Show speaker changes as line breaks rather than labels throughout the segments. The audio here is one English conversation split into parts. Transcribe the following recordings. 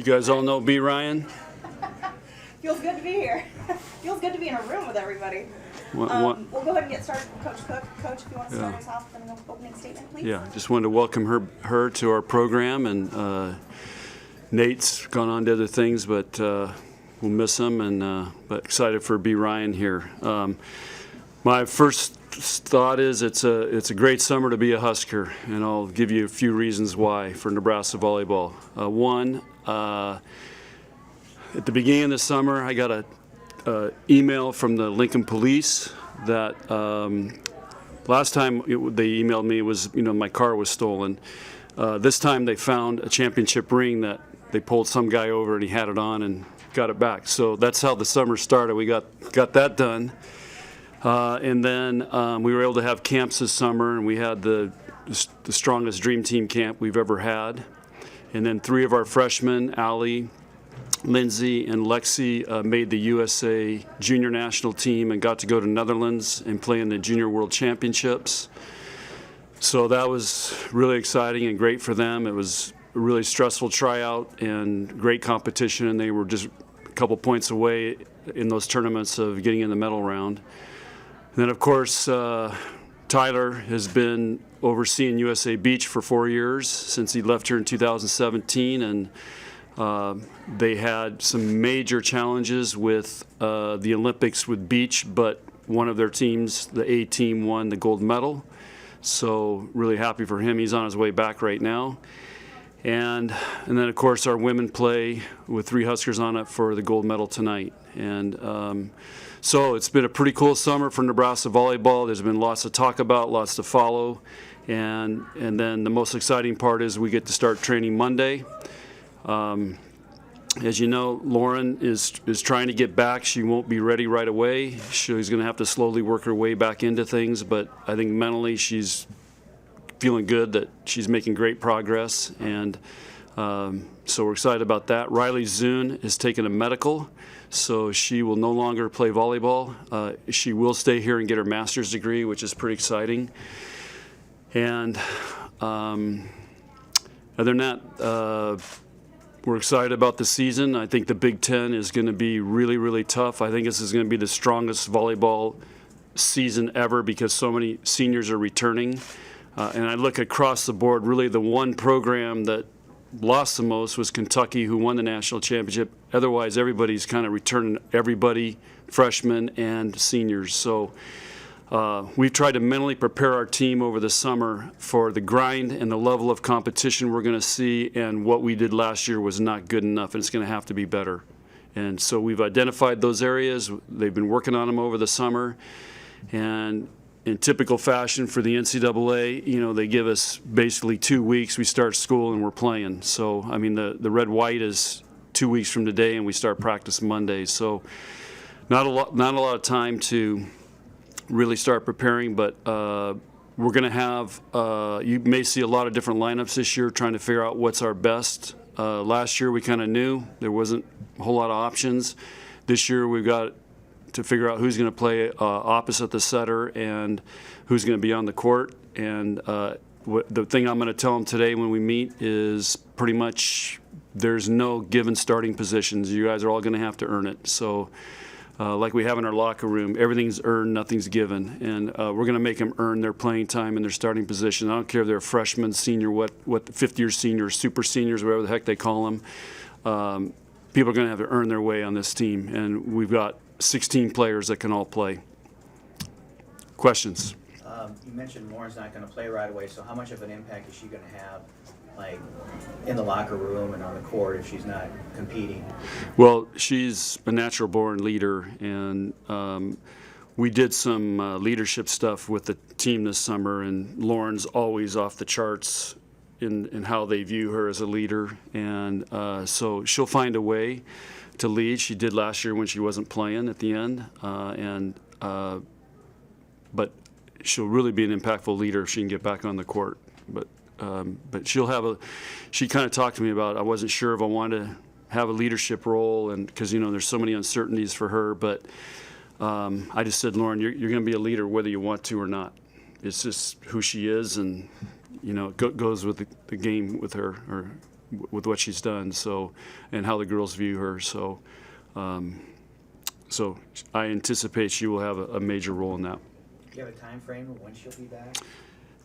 You guys all know B. Ryan?
Feels good to be here. Feels good to be in a room with everybody. We'll go ahead and get started. Coach Cook, Coach, if you want to start us off with an opening statement, please.
Yeah, just wanted to welcome her to our program, and Nate's gone on to other things, but we'll miss him, and but excited for B. Ryan here. My first thought is it's a great summer to be a Husker, and I'll give you a few reasons why for Nebraska volleyball. One, at the beginning of the summer, I got a email from the Lincoln Police that last time they emailed me was, my car was stolen. This time they found a championship ring that they pulled some guy over and he had it on and got it back. So that's how the summer started. We got that done. And then we were able to have camps this summer, and we had the strongest dream team camp we've ever had. And then 3 of our freshmen, Allie, Lindsay, and Lexi, made the USA junior national team and got to go to Netherlands and play in the Junior World Championships. So that was really exciting and great for them. It was a really stressful tryout and great competition, and they were just a couple points away in those tournaments of getting in the medal round. And then, of course, Tyler has been overseeing USA Beach for 4 years since he left here in 2017, and they had some major challenges with the Olympics with beach, but one of their teams, the A team, won the gold medal. So really happy for him. He's on his way back right now. And then, of course, our women play with 3 Huskers on it for the gold medal tonight. And so it's been a pretty cool summer for Nebraska volleyball. There's been lots to talk about, lots to follow. And then the most exciting part is we get to start training Monday. As you know, Lauren is trying to get back. She won't be ready right away. She's going to have to slowly work her way back into things, but I think mentally she's feeling good, that she's making great progress, and so we're excited about that. Riley Zune has taken a medical, so she will no longer play volleyball. She will stay here and get her master's degree, which is pretty exciting. And other than that, we're excited about the season. I think the Big Ten is going to be really, really tough. I think this is going to be the strongest volleyball season ever because so many seniors are returning. And I look across the board, really the one program that lost the most was Kentucky, who won the national championship. Otherwise, everybody's kind of returning, everybody, freshmen and seniors. So we've tried to mentally prepare our team over the summer for the grind and the level of competition we're going to see, and what we did last year was not good enough, and it's going to have to be better. And so we've identified those areas. They've been working on them over the summer, and in typical fashion for the NCAA, they give us basically 2 weeks. We start school and we're playing. So, I mean, the red-white is 2 weeks from today, and we start practice Monday. So, not a lot of time to really start preparing, but we're going to have, you may see a lot of different lineups this year, trying to figure out what's our best. Last year we kind of knew there wasn't a whole lot of options. This year we've got to figure out who's going to play opposite the setter and who's going to be on the court. And the thing I'm going to tell them today when we meet is pretty much there's no given starting positions. You guys are all going to have to earn it. So like we have in our locker room, everything's earned, nothing's given. And we're going to make them earn their playing time and their starting position. I don't care if they're freshmen, senior, what fifth-year seniors, super seniors, whatever the heck they call them. People are going to have to earn their way on this team. And we've got 16 players that can all play. Questions?
You mentioned Lauren's not going to play right away, so how much of an impact is she going to have, like, in the locker room and on the court if she's not competing?
Well, she's a natural-born leader, and we did some leadership stuff with the team this summer, and Lauren's always off the charts in how they view her as a leader, and so she'll find a way to lead. She did last year when she wasn't playing at the end, but she'll really be an impactful leader if she can get back on the court. But she'll have she kind of talked to me about, I wasn't sure if I wanted to have a leadership role, and because there's so many uncertainties for her, but I just said, Lauren, you're going to be a leader whether you want to or not. It's just who she is, and it goes with the game with her, or with what she's done. So, and how the girls view her. So, so I anticipate she will have a major role in that.
Do you have a time frame of when she'll be back?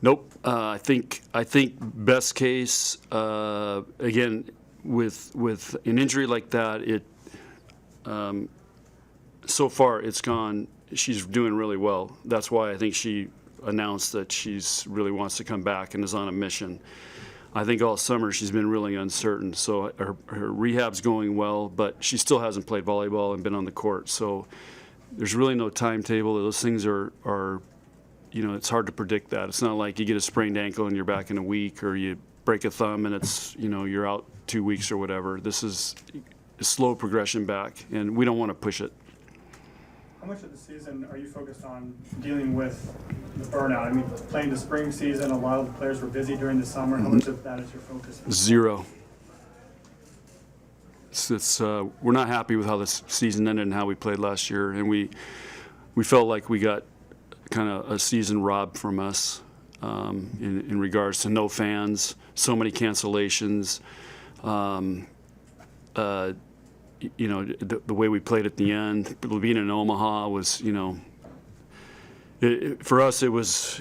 Nope. I think best case, again, with an injury like that, so far it's gone. She's doing really well. That's why I think she announced that she's really wants to come back and is on a mission. I think all summer she's been really uncertain. So her rehab's going well, but she still hasn't played volleyball and been on the court. So there's really no timetable. Those things are it's hard to predict that. It's not like you get a sprained ankle and you're back in a week, or you break a thumb and it's, you're out 2 weeks or whatever. This is a slow progression back, and we don't want to push it.
How much of the season are you focused on dealing with the burnout? I mean, playing the spring season, a lot of the players were busy during the summer. How much of that is your focus?
Zero. We're not happy with how this season ended and how we played last year, and we felt like we got kind of a season robbed from us in regards to no fans, so many cancellations. The way we played at the end, being in Omaha was, for us it was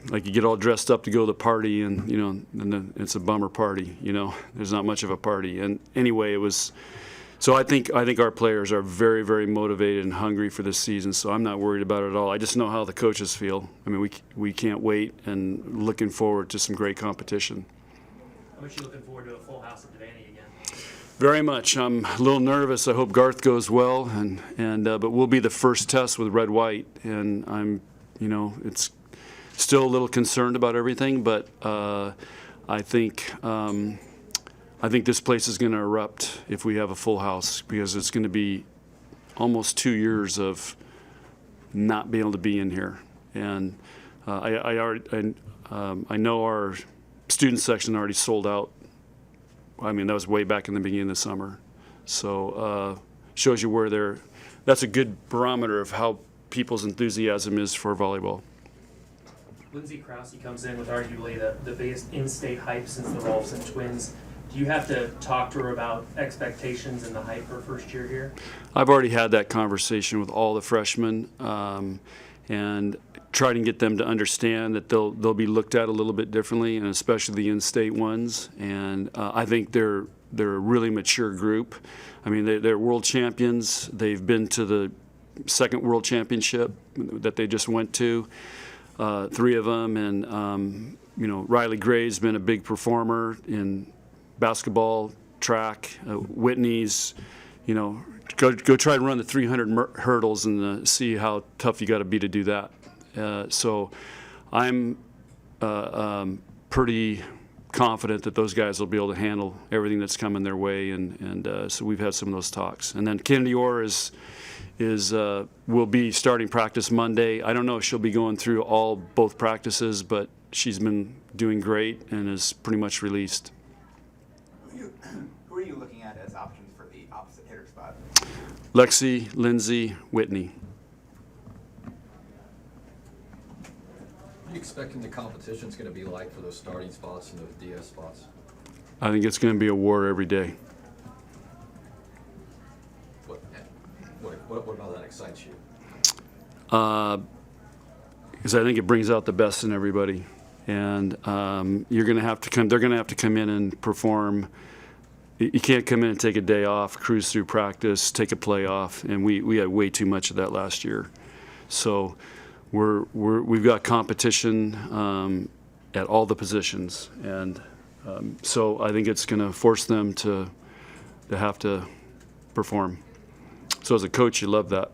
like you get all dressed up to go to the party, and and it's a bummer party. There's not much of a party. And anyway, it was. So I think our players are very, very motivated and hungry for this season. So I'm not worried about it at all. I just know how the coaches feel. I mean, we can't wait, and looking forward to some great competition.
How much are you looking forward to a full house at Devaney again?
Very much. I'm a little nervous. I hope Garth goes well, but we'll be the first test with red white, and I'm, it's still a little concerned about everything, but I think this place is going to erupt if we have a full house, because it's going to be almost 2 years of not being able to be in here, and I know our student section already sold out. I mean, that was way back in the beginning of the summer. So shows you where that's a good barometer of how people's enthusiasm is for volleyball.
Lindsay Krause comes in with arguably the biggest in-state hype since the Rolfson twins. Do you have to talk to her about expectations and the hype her first year here?
I've already had that conversation with all the freshmen, and trying to get them to understand that they'll be looked at a little bit differently, and especially the in-state ones. And I think they're a really mature group. I mean, they're world champions. They've been to the second world championship that they just went to, 3 of them. And Riley Gray's been a big performer in basketball, track. Whitney's, go try and run the 300 hurdles and see how tough you got to be to do that. So I'm pretty confident that those guys will be able to handle everything that's coming their way, and so we've had some of those talks. And then Kennedy Orr will be starting practice Monday. I don't know if she'll be going through both practices, but she's been doing great and is pretty much released.
Who are you looking at as options for the opposite hitter spot?
Lexi, Lindsay, Whitney.
What are you expecting the competition's going to be like for those starting spots and those DS spots?
I think it's going to be a war every day.
What about that excites you?
Because I think it brings out the best in everybody, and they're going to have to come in and perform. You can't come in and take a day off, cruise through practice, take a play off, and we had way too much of that last year. So we've got competition at all the positions, and so I think it's going to force them to have to perform. So as a coach, you love that.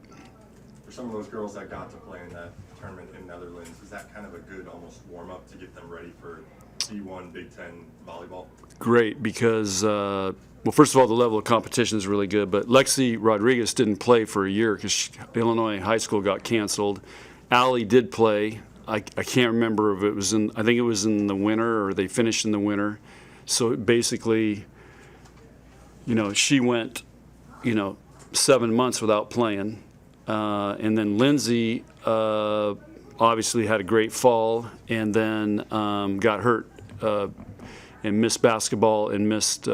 For some of those girls that got to play in that tournament in Netherlands, is that kind of a good almost warm-up to get them ready for D1 Big Ten volleyball?
Great, because well, first of all, the level of competition is really good, but Lexi Rodriguez didn't play for a year because Illinois high school got canceled. Allie did play. I can't remember if it was I think it was in the winter, or they finished in the winter. So basically, she went, 7 months without playing. And then Lindsay obviously had a great fall, and then got hurt and missed basketball and missed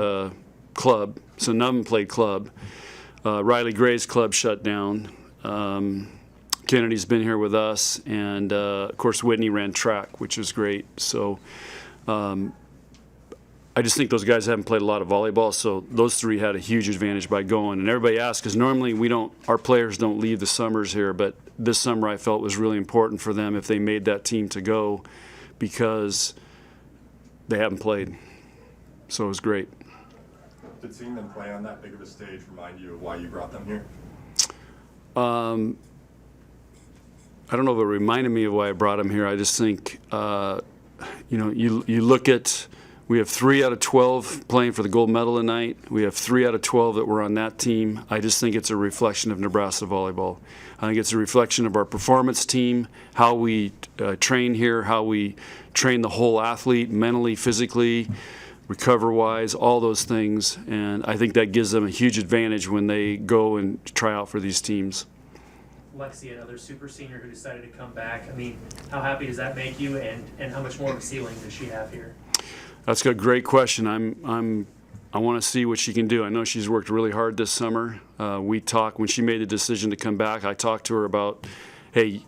club, so none of them played club. Riley Gray's club shut down. Kennedy's been here with us, and of course Whitney ran track, which was great. So I just think those guys haven't played a lot of volleyball, so those three had a huge advantage by going. And everybody asks, because normally our players don't leave the summers here, but this summer I felt was really important for them if they made that team to go, because they haven't played. So it was great.
Did seeing them play on that big of a stage remind you of why you brought them here?
I don't know if it reminded me of why I brought them here. I just think, you look at, we have 3 out of 12 playing for the gold medal tonight. We have 3 out of 12 that were on that team. I just think it's a reflection of Nebraska volleyball. I think it's a reflection of our performance team, how we train here, how we train the whole athlete, mentally, physically, recover-wise, all those things. And I think that gives them a huge advantage when they go and try out for these teams.
Lexi, another super senior who decided to come back. I mean, how happy does that make you, and how much more of a ceiling does she have here?
That's a great question. I want to see what she can do. I know she's worked really hard this summer. We talked when she made the decision to come back. I talked to her about, hey,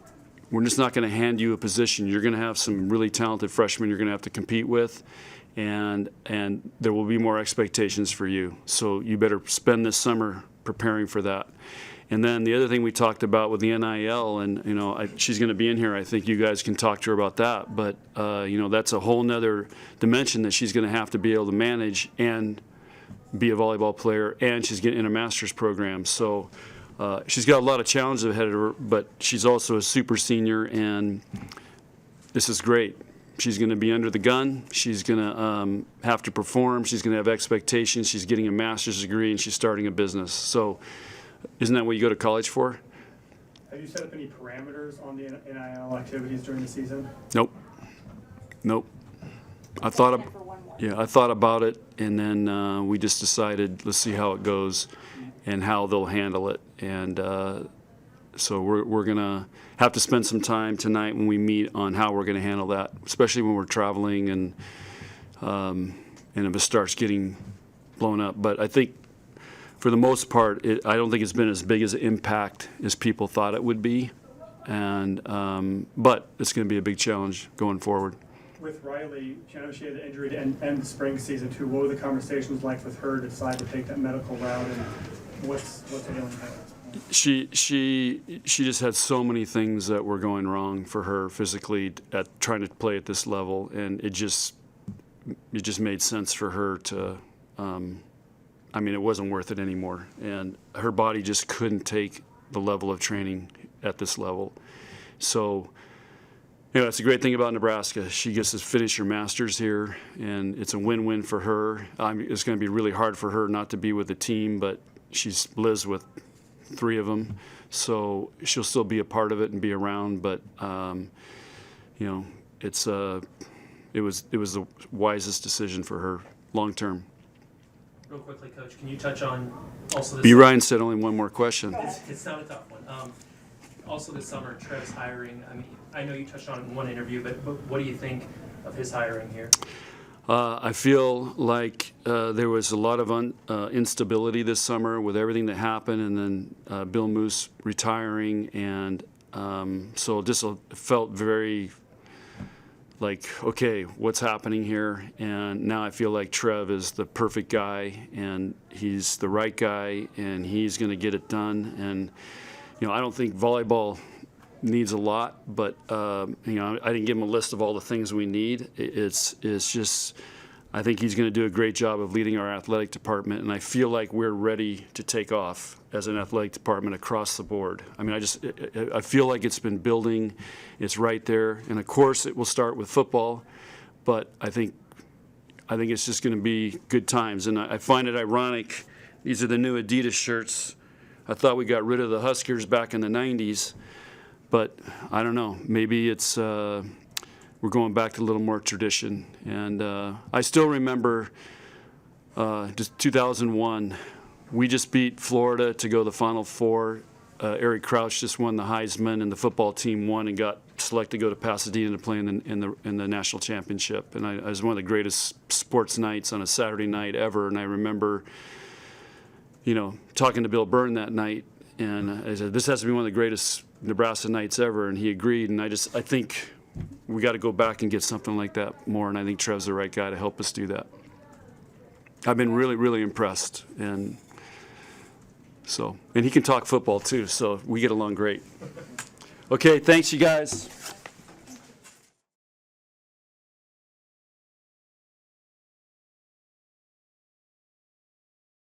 we're just not going to hand you a position. You're going to have some really talented freshmen you're going to have to compete with, and there will be more expectations for you. So you better spend this summer preparing for that. And then the other thing we talked about with the NIL, and she's going to be in here. I think you guys can talk to her about that. But that's a whole nother dimension that she's going to have to be able to manage and be a volleyball player. And she's getting in a master's program, so she's got a lot of challenges ahead of her. But she's also a super senior, and this is great. She's going to be under the gun. She's going to have to perform. She's going to have expectations. She's getting a master's degree, and she's starting a business. So. Isn't that what you go to college for?
Have you set up any parameters on the NIL activities during the season?
Nope. I thought about it, and then we just decided, let's see how it goes and how they'll handle it. And so we're going to have to spend some time tonight when we meet on how we're going to handle that, especially when we're traveling and if it starts getting blown up. But I think for the most part, I don't think it's been as big as an impact as people thought it would be, but it's going to be a big challenge going forward.
With Riley, I know she had an injury to end the spring season too. What were the conversations like with her to decide to take that medical route, and what's the healing like?
She just had so many things that were going wrong for her physically at trying to play at this level, and it just made sense for her to. It wasn't worth it anymore, and her body just couldn't take the level of training at this level. So, that's a great thing about Nebraska. She gets to finish her master's here, and it's a win-win for her. It's going to be really hard for her not to be with the team, but she lives with 3 of them, so she'll still be a part of it and be around. But it was the wisest decision for her long term.
Real quickly, Coach, can you touch on also this?
B. Ryan said only one more question.
It's not a tough one. Also this summer, Trev's hiring. I know you touched on it in one interview, but what do you think of his hiring here?
I feel like there was a lot of instability this summer with everything that happened, and then Bill Moose retiring, and so it just felt very like, okay, what's happening here? And now I feel like Trev is the perfect guy, and he's the right guy, and he's going to get it done. And I don't think volleyball needs a lot, but I didn't give him a list of all the things we need. It's just, I think he's going to do a great job of leading our athletic department, and I feel like we're ready to take off as an athletic department across the board. I feel like it's been building. It's right there, and of course it will start with football, but I think it's just going to be good times. And I find it ironic. These are the new Adidas shirts. I thought we got rid of the Huskers back in the 90s, but I don't know. Maybe it's we're going back to a little more tradition. And I still remember just 2001. We just beat Florida to go to the Final Four. Eric Crouch just won the Heisman, and the football team won and got select to go to Pasadena to play in the national championship. And it was one of the greatest sports nights on a Saturday night ever. And I remember, talking to Bill Byrne that night, and I said, this has to be one of the greatest Nebraska nights ever, and he agreed. And I think we got to go back and get something like that more, and I think Trev's the right guy to help us do that. I've been really, really impressed, and he can talk football too, so we get along great. Okay, thanks you guys.